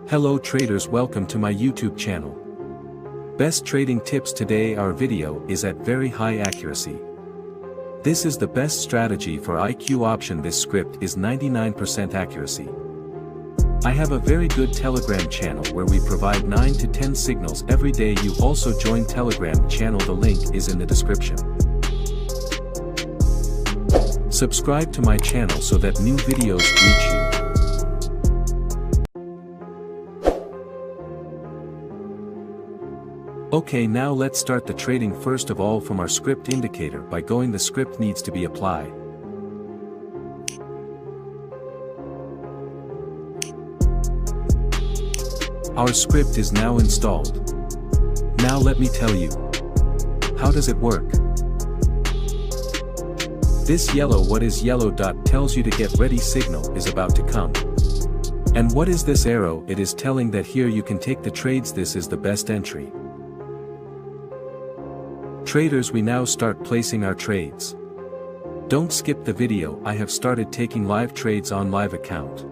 Hello traders, welcome to my YouTube channel. Best trading tips. Today our video is at very high accuracy. This is the best strategy for IQ option. This script is 99% accuracy. I have a very good Telegram channel where we provide 9 to 10 signals every day. You also join Telegram channel, the link is in the description. Subscribe to my channel so that new videos reach you. Okay, now let's start the trading. First of all, from our script indicator, by going the script needs to be applied. Our script is now installed. Now let me tell you. How does it work? This yellow, what is yellow dot, tells you to get ready, signal is about to come. And what is this arrow? It is telling that here you can take the trades. This is the best entry. Traders, we now start placing our trades. Don't skip the video. I have started taking live trades on live account.